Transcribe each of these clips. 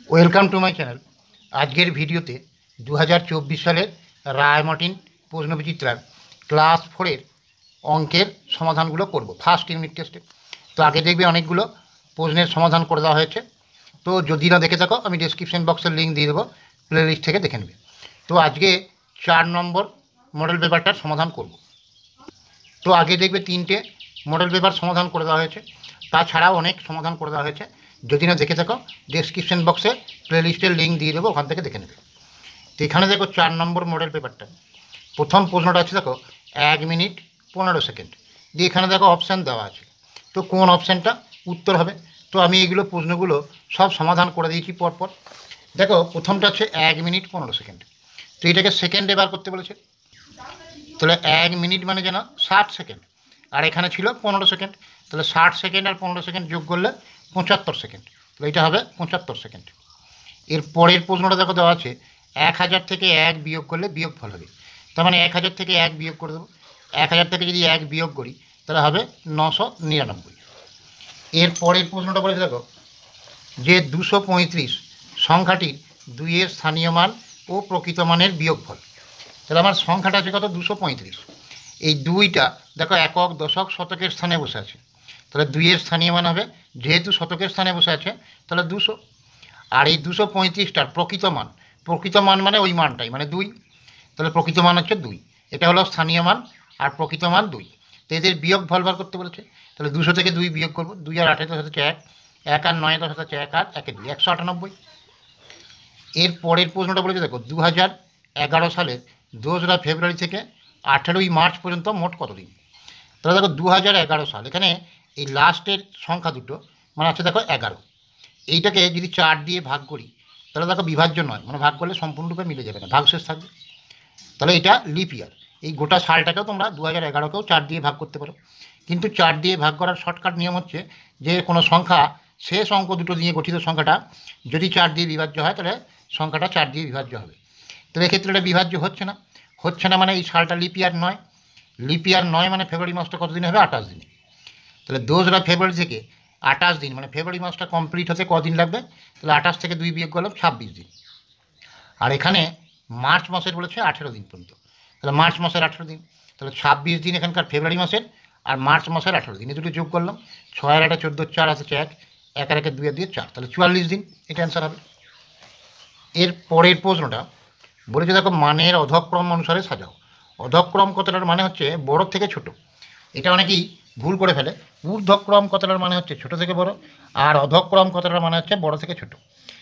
Welcome to my channel. আজকের ভিডিওতে 2024 সালের রায়মার্টিন প্রশ্নবিচিত্রার ক্লাস 4-এর অঙ্কের সমাধানগুলো করব ফার্স্ট ইউনিট টেস্টে। তো আগে দেখবে অনেকগুলো প্রশ্নের সমাধান করে দেওয়া হয়েছে। তো যদি না দেখে থাকো আমি ডেসক্রিপশন বক্সের লিঙ্ক দিয়ে দেবো, প্লে লিস্ট থেকে দেখে নেবে। তো আজকে 4 নম্বর মডেল পেপারটার সমাধান করব। তো আগে দেখবে 3টে মডেল পেপার সমাধান করে দেওয়া হয়েছে, তাছাড়াও অনেক সমাধান করে দেওয়া হয়েছে। যদি না দেখে থাকো ডেসক্রিপশন বক্সে প্লে লিস্টের লিঙ্ক দিয়ে দেবো, ওখান থেকে দেখে নেবে। তো এখানে দেখো 4 নম্বর মডেল পেপারটা প্রথম প্রশ্নটা আছে, দেখো 1 মিনিট 15 সেকেন্ড দিয়ে এখানে দেখো অপশান দেওয়া আছে। তো কোন অপশানটা উত্তর হবে? তো আমি এইগুলো প্রশ্নগুলো সব সমাধান করে দিয়েছি পরপর। দেখো প্রথমটা হচ্ছে 1 মিনিট 15 সেকেন্ড। তো এটাকে সেকেন্ডে বার করতে বলেছে, তাহলে 1 মিনিট মানে যেন 60 সেকেন্ড, আর এখানে ছিল 15 সেকেন্ড, তাহলে 60 সেকেন্ড আর 15 সেকেন্ড যোগ করলে 75 সেকেন্ড, তাহলে এটা হবে 75 সেকেন্ড। এর পরের প্রশ্নটা দেখো দেওয়া আছে 1000 থেকে 1 বিয়োগ করলে বিয়োগফল হবে। তার মানে 1000 থেকে 1 বিয়োগ করে দেবো। 1000 থেকে যদি 1 বিয়োগ করি তাহলে হবে 999। এর পরের প্রশ্নটা বলেছে দেখো যে 235 সংখ্যাটির 2-এর স্থানীয় মান ও প্রকৃত মানের বিয়োগফল। তাহলে আমার সংখ্যাটা আছে কত? 235। এই 2টা দেখো একক, দশক, শতকের স্থানে বসে আছে, তাহলে 2-এর স্থানীয় মান হবে, যেহেতু শতকের স্থানে বসে আছে তাহলে 200। আর এই 235টার প্রকৃত মান মানে ওই মানটাই, মানে 2, তাহলে প্রকৃত মান হচ্ছে 2। এটা হলো স্থানীয় মান আর প্রকৃত মান 2। তো এদের বিয়োগ ফল বার করতে বলেছে, তাহলে 200 থেকে 2 বিয়োগ করবো। 2 আর 8 হচ্ছে 1, 1 আর 9 হচ্ছে 1 আর 1 2, 198। এর পরের প্রশ্নটা বলেছে দেখো 2011 সালের 2রা ফেব্রুয়ারি থেকে 18ই মার্চ পর্যন্ত মোট কত দিন। তাহলে দেখো 2011 সাল, এখানে এই লাস্টের সংখ্যা দুটো মানে আছে দেখো 11, এইটাকে যদি 4 দিয়ে ভাগ করি তাহলে দেখো বিভাজ্য নয়, মানে ভাগ করলে সম্পূর্ণরূপে মিলে যাবে না, ভাগশেষ থাকবে। তাহলে এটা লিপ ইয়ার। এই গোটা সালটাকেও তোমরা 2011কেও 4 দিয়ে ভাগ করতে পারো, কিন্তু 4 দিয়ে ভাগ করার শর্টকাট নিয়ম হচ্ছে যে কোনো সংখ্যা শেষ অঙ্ক দুটো নিয়ে গঠিত সংখ্যাটা যদি 4 দিয়ে বিভাজ্য হয় তাহলে সংখ্যাটা 4 দিয়ে বিভাজ্য হবে। তাহলে এক্ষেত্রে এটা বিভাজ্য হচ্ছে না মানে এই সালটা লিপ ইয়ার নয়। লিপ ইয়ার নয় মানে ফেব্রুয়ারি মাসটা কত দিন হবে? 28 দিন। তাহলে 2রা ফেব্রুয়ারি থেকে 28 দিন মানে ফেব্রুয়ারি মাসটা কমপ্লিট হতে কদিন লাগবে? তাহলে 28 থেকে 2 বিয়োগ করলাম 26 দিন। আর এখানে মার্চ মাসের বলেছে 18 দিন পর্যন্ত, তাহলে মার্চ মাসের 18 দিন, তাহলে 26 দিন এখানকার ফেব্রুয়ারি মাসের, আর মার্চ মাসের 18 দিন, এই দুটো যোগ করলাম। 6 আর 8 14, 4 আছে 1, 1 আর 1 2 আর 2 4, তাহলে 44 দিন, এটা অ্যান্সার হবে। এর পরের প্রশ্নটা বলেছে দেখো মানের অধক্রম অনুসারে সাজাও। অধক্রম কথাটার মানে হচ্ছে বড় থেকে ছোট। এটা অনেকেই ভুল করে ফেলে। ঊর্ধ্বক্রম কথাটার মানে হচ্ছে ছোট থেকে বড়, আর অধক্রম কথাটার মানে হচ্ছে বড় থেকে ছোট।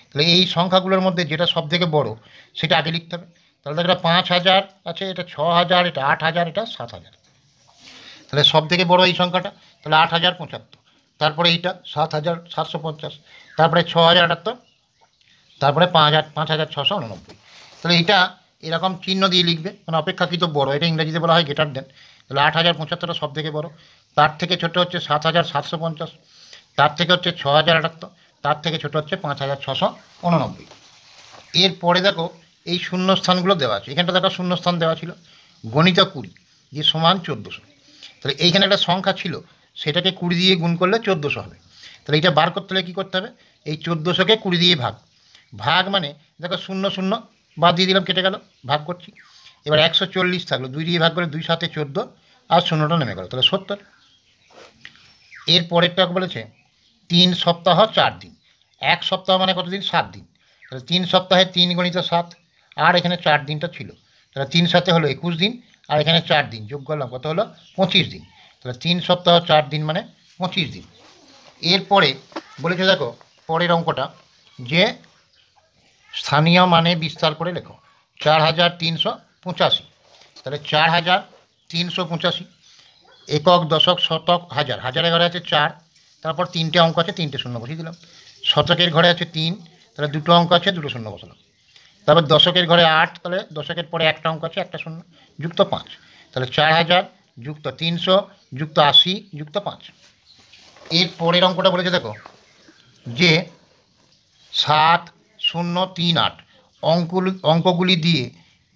তাহলে এই সংখ্যাগুলোর মধ্যে যেটা সব থেকে বড় সেটা আগে লিখতে হবে। তাহলে দেখো এটা 5000 আছে, এটা 6000, এটা 8000, এটা 7000। তাহলে সব থেকে বড় এই সংখ্যাটা, তাহলে 8075, তারপরে এইটা 7750, তারপরে 6078, তারপরে 5699। তাহলে এইটা এরকম চিহ্ন দিয়ে লিখবে, মানে অপেক্ষাকৃত বড়, এটা ইংরেজিতে বলা হয় গ্রেটার দেন। তাহলে 8075টা সব থেকে বড়, তার থেকে ছোট হচ্ছে 7750, তার থেকে হচ্ছে 6078, তার থেকে ছোট হচ্ছে 5699। এরপরে দেখো এই শূন্যস্থানগুলো দেওয়া আছে, এখানটা দেখো শূন্যস্থান দেওয়া ছিল গণিত 20 যে সমান 1400। তাহলে এইখানে একটা সংখ্যা ছিল, সেটাকে 20 দিয়ে গুণ করলে 1400 হবে। তাহলে এটা বার করতে হলে কী করতে হবে? এই 1400কে 20 দিয়ে ভাগ মানে দেখো 0 0 বাদ দিয়ে দিলাম, কেটে গেল, ভাগ করছি। এবার 140 থাকলো, 2 দিয়ে ভাগ করে 2 7 14, আর 0টা নেমে গেল, তাহলে 70। এর পরেরটা বলেছে 3 সপ্তাহ 4 দিন। 1 সপ্তাহ মানে কত দিন? 7 দিন। তাহলে 3 সপ্তাহে 3 গণিত 7, আর এখানে 4 দিনটা ছিল, তাহলে 3 7 হলো 21 দিন, আর এখানে 4 দিন যোগ করলাম, কত হলো? 25 দিন। তাহলে 3 সপ্তাহ 4 দিন মানে 25 দিন। এরপরে বলেছে দেখো পরের অঙ্কটা যে স্থানীয় মানে বিস্তার করে লেখো 4385। তাহলে 4385 একক, দশক, শতক, হাজার। হাজারের ঘরে আছে 4, তারপর 3টে অঙ্ক আছে, 3টে শূন্য বসিয়ে দিলাম। শতকের ঘরে আছে 3, তাহলে 2টো অঙ্ক আছে, 2টো শূন্য বসালাম। তারপর দশকের ঘরে 8, তাহলে দশকের পরে একটা অঙ্ক আছে, একটা শূন্য, যুক্ত 5। তাহলে 4000 যুক্ত 300 যুক্ত 80 যুক্ত 5। এর পরের অঙ্কটা বলেছে দেখো যে 7038 অঙ্কগুলি দিয়ে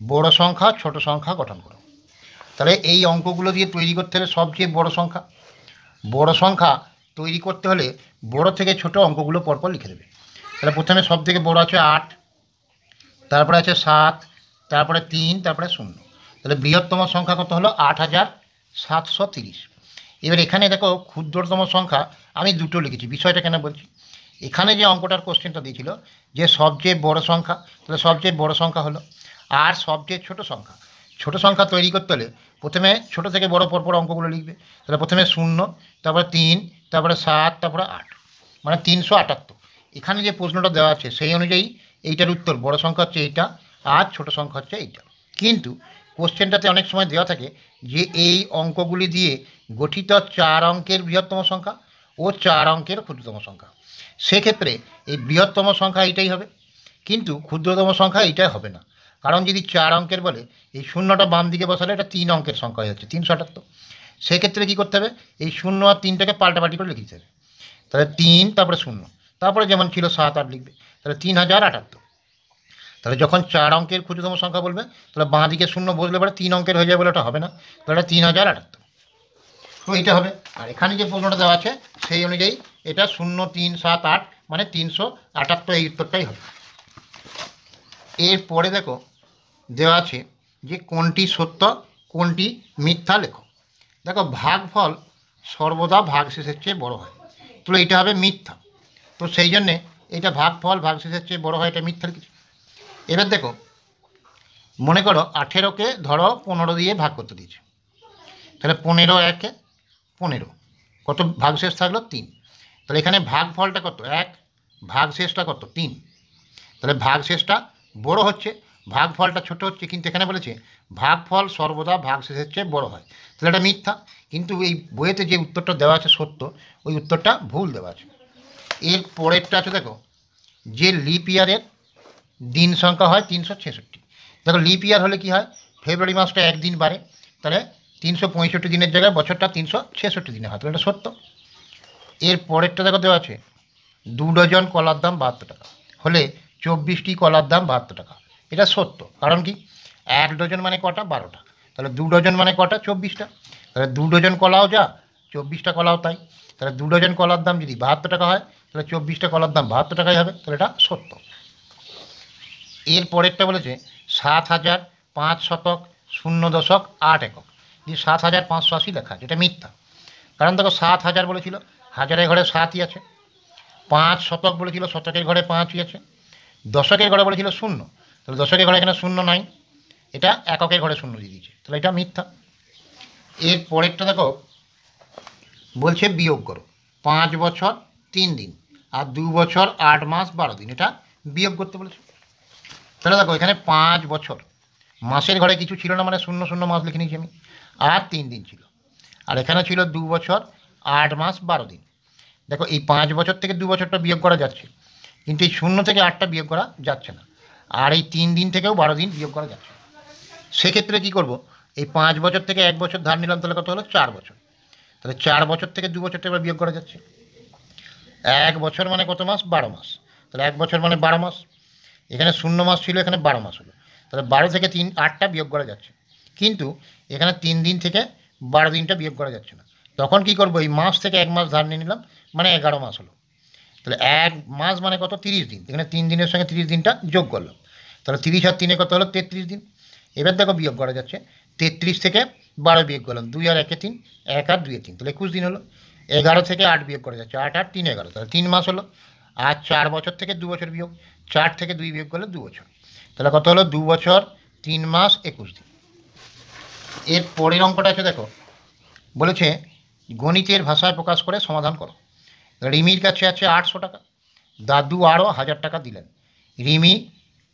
বড় সংখ্যা ছোট সংখ্যা গঠন করো। তাহলে এই অঙ্কগুলো দিয়ে তৈরি করতে হলে সবচেয়ে বড় সংখ্যা তৈরি করতে হলে বড় থেকে ছোট অঙ্কগুলো পরপর লিখে দেবে। তাহলে প্রথমে সব থেকে বড় আছে 8, তারপরে আছে 7, তারপরে 3, তারপরে 0। তাহলে বৃহত্তম সংখ্যা কত হলো? 8730। এবার এখানে দেখো ক্ষুদ্রতম সংখ্যা আমি দুটো লিখেছি। বিষয়টা কেন বলছি, এখানে যে অঙ্কটার কোশ্চেনটা দিয়েছিল যে সবচেয়ে বড় সংখ্যা, তাহলে সবচেয়ে বড় সংখ্যা হলো, আর সবচেয়ে ছোট সংখ্যা। ছোট সংখ্যা তৈরি করতে হলে প্রথমে ছোট থেকে বড় পরপর অঙ্কগুলো লিখবে। তাহলে প্রথমে 0, তারপরে 3, তারপরে 7, তারপরে 8, মানে 378। এখানে যে প্রশ্নটা দেওয়া আছে সেই অনুযায়ী এইটার উত্তর বড় সংখ্যা হচ্ছে এইটা, আর ছোট সংখ্যা হচ্ছে এইটা। কিন্তু কোশ্চেনটাতে অনেক সময় দেওয়া থাকে যে এই অঙ্কগুলি দিয়ে গঠিত 4 অঙ্কের বৃহত্তম সংখ্যা ও 4 অঙ্কের ক্ষুদ্রতম সংখ্যা। সেক্ষেত্রে এই বৃহত্তম সংখ্যা এইটাই হবে, কিন্তু ক্ষুদ্রতম সংখ্যা এইটাই হবে না। কারণ যদি 4 অঙ্কের বলে, এই শূন্যটা বাম দিকে বসালে এটা 3 অঙ্কের সংখ্যা হয়ে যাচ্ছে 378। সেক্ষেত্রে কী করতে হবে, এই 0 আর 3টাকে পাল্টাপাল্টি করে লিখে দিতে হবে। তাহলে 3, তারপরে 0, তারপরে যেমন ছিল 7, 8 লিখবে। তাহলে 3078। তাহলে যখন 4 অঙ্কের ক্ষুদ্রতম সংখ্যা বলবে, তাহলে বাঁ দিকে 0 বসলে পরে 3 অঙ্কের হয়ে যাবে বলে ওটা হবে না, তাহলে এটা 3078। তো এইটা হবে। আর এখানে যে প্রশ্নটা দেওয়া আছে সেই অনুযায়ী এটা 0, 3, 7, 8 মানে 378, এই উত্তরটাই হবে। এরপরে দেখো দেওয়া আছে যে কোনটি সত্য কোনটি মিথ্যা লেখো। দেখো ভাগফল সর্বদা ভাগশেষের চেয়ে বড় হয়, তো এটা হবে মিথ্যা। তো সেই জন্যে এটা ভাগফল ভাগশেষের চেয়ে বড় হয়, এটা মিথ্যা লিখেছি। এবার দেখো মনে করো 18কে ধরো 15 দিয়ে ভাগ করতে দিয়েছে, তাহলে 15 একে 15, কত ভাগশেষ থাকলো? 3। তাহলে এখানে ভাগফলটা কত? 1, ভাগশেষটা কত? 3। তাহলে ভাগশেষটা বড় হচ্ছে, ভাগফলটা ছোট হচ্ছে, কিন্তু এখানে বলেছে ভাগফল সর্বদা ভাগশেষের চেয়ে বড় হয়, তাহলে এটা মিথ্যা। কিন্তু এই বইয়েতে যে উত্তরটা দেওয়া আছে সত্য, ওই উত্তরটা ভুল দেওয়া আছে। এর পরেরটা আছে দেখো যে লিপ ইয়ারের দিন সংখ্যা হয় 366। দেখো লিপ ইয়ার হলে কি হয়, ফেব্রুয়ারি মাসটা একদিন বাড়ে, তাহলে 365 দিনের জায়গায় বছরটা 366 দিনে হয়, তাহলে এটা সত্য। এর পরেরটা দেখো দেওয়া আছে 2 ডজন কলার দাম 72 টাকা হলে 24টি কলার দাম 72 টাকা, এটা সত্য। কারণ কি, 1 ডজন মানে কটা? 12টা। তাহলে 2 ডজন মানে কটা? 24টা। তাহলে 2 ডজন কলাও যা, 24টা কলাও তাই। তাহলে 2 ডজন কলার দাম যদি 72 টাকা হয়, তাহলে 24টা কলার দাম 72 টাকাই হবে, তাহলে এটা সত্য। এর পরেরটা বলেছে 7,500 শতক 0.8 একক, যে 7,580 লেখা আছে, এটা মিথ্যা। কারণ দেখো 7,000 বলেছিল, হাজারের ঘরে 7ই আছে। 5 শতক বলেছিল, শতকের ঘরে 5ই আছে। দশকের ঘরে বলেছিল 0, তাহলে দশকের ঘরে এখানে 0 নাই, এটা এককের ঘরে 0 দিয়ে দিয়েছে, তাহলে এটা মিথ্যা। এর পরেরটা দেখো বলছে বিয়োগ করো 5 বছর 3 দিন আর 2 বছর 8 মাস 12 দিন, এটা বিয়োগ করতে বলেছে। তাহলে দেখো এখানে 5 বছর, মাসের ঘরে কিছু ছিল না, মানে 0 মাস লিখে নিয়েছি আমি, আর 3 দিন ছিল। আর এখানে ছিল 2 বছর 8 মাস 12 দিন। দেখো এই 5 বছর থেকে 2 বছরটা বিয়োগ করা যাচ্ছে, কিন্তু এই 0 থেকে 8টা বিয়োগ করা যাচ্ছে না, আর এই 3 দিন থেকেও 12 দিন বিয়োগ করা যাচ্ছে। সেক্ষেত্রে কী করব, এই 5 বছর থেকে 1 বছর ধার নিলাম, তাহলে কত হলো? 4 বছর। তাহলে 4 বছর থেকে 2 বছরটা এবার বিয়োগ করা যাচ্ছে। 1 বছর মানে কত মাস? 12 মাস। তাহলে 1 বছর মানে 12 মাস, এখানে 0 মাস ছিল, এখানে 12 মাস হলো, তাহলে 12 থেকে 8টা বিয়োগ করা যাচ্ছে। কিন্তু এখানে 3 দিন থেকে 12 দিনটা বিয়োগ করা যাচ্ছে না। তখন কি করব, এই মাস থেকে 1 মাস ধার নিয়ে নিলাম, মানে 11 মাস হলো। তাহলে 1 মাস মানে কত? 30 দিন, এখানে 3 দিনের সঙ্গে 30 দিনটা যোগ করলাম, তাহলে 30 আর 3 কত হলো? 33 দিন। এবার দেখো বিয়োগ করা যাচ্ছে, 33 থেকে 12 বিয়োগ করলাম, 2 আর 1 3, 1 আর 2 3, তাহলে 21 দিন হলো। 11 থেকে 8 বিয়োগ করা যাচ্ছে, 8 আর 3 11, তাহলে 3 মাস হলো। আর 4 বছর থেকে 2 বছর বিয়োগ, 4 থেকে 2 বিয়োগ করলে 2 বছর, তাহলে কত হলো? 2 বছর 3 মাস 21 দিন। এর পরের অঙ্কটা আছে দেখো, বলেছে গণিতের ভাষায় প্রকাশ করে সমাধান করো। রিমির কাছে আছে 800 টাকা, দাদু আরও 1000 টাকা দিলেন। রিমি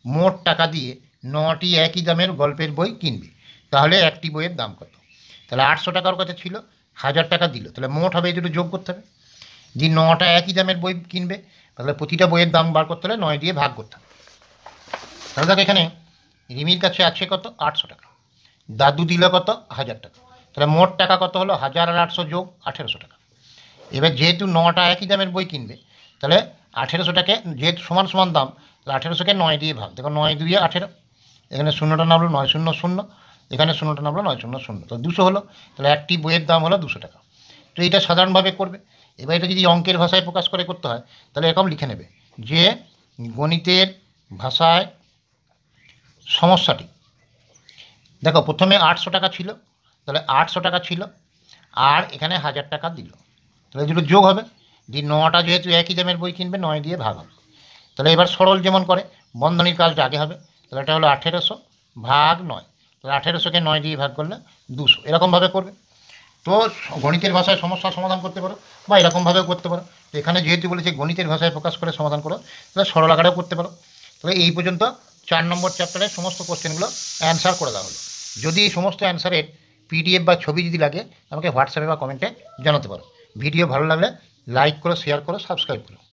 মোট টাকা দিয়ে 9টি একই দামের গল্পের বই কিনবে, তাহলে একটি বইয়ের দাম কত? তাহলে 800 টাকার কাছে ছিল, 1000 টাকা দিল, তাহলে মোট হবে এই দুটো যোগ করতে হবে। যে 9টা একই দামের বই কিনবে, তাহলে প্রতিটা বইয়ের দাম বার করতে হলে 9 দিয়ে ভাগ করতে হবে। তাহলে দেখো এখানে রিমির কাছে আছে কত? 800 টাকা, দাদু দিল কত? 1000 টাকা, তাহলে মোট টাকা কত হলো? 1000 আর 800 যোগ 1800 টাকা। এবার যেহেতু 9টা একই দামের বই কিনবে, তাহলে 1800টাকে যেহেতু সমান সমান দাম, তাহলে 1800কে 9 দিয়ে ভাগ, দেখো 9 2 18, এখানে 0টা নামলো 9 0 0, এখানে 0টা নামলো 9 0 0, তো 200 হলো। তাহলে একটি বইয়ের দাম হলো 200 টাকা। তো এটা সাধারণভাবে করবে। এবার এটা যদি অঙ্কের ভাষায় প্রকাশ করে করতে হয়, তাহলে এরকম লিখে নেবে যে গণিতের ভাষায় সমস্যাটি। দেখো প্রথমে 800 টাকা ছিল, তাহলে 800 টাকা ছিল আর এখানে 1000 টাকা দিল, তাহলে দুটো যোগ হবে। দিয়ে 9টা যেহেতু একই দামের বই কিনবে 9 দিয়ে ভাগ হবে। তাহলে এবার সরল যেমন করে বন্ধনীর কাজটা আগে হবে। তাহলে এটা হলো 1800 ভাগ 9, তাহলে 1800কে 9 দিয়ে ভাগ করলে 200, এরকমভাবে করবে। তো গণিতের ভাষায় সমস্যার সমাধান করতে পারো বা এরকমভাবেও করতে পারো। তো এখানে যেহেতু বলেছে গণিতের ভাষায় প্রকাশ করে সমাধান করো, তাহলে সরল আকারেও করতে পারো। তাহলে এই পর্যন্ত 4 নম্বর চ্যাপ্টারের সমস্ত কোশ্চেনগুলো অ্যান্সার করে দেওয়া হলো। যদি এই সমস্ত অ্যান্সারের পিডিএফ বা ছবি যদি লাগে আমাকে হোয়াটসঅ্যাপে বা কমেন্টে জানাতে পারো। ভিডিও ভালো লাগলে লাইক করো, শেয়ার করো, সাবস্ক্রাইব করো।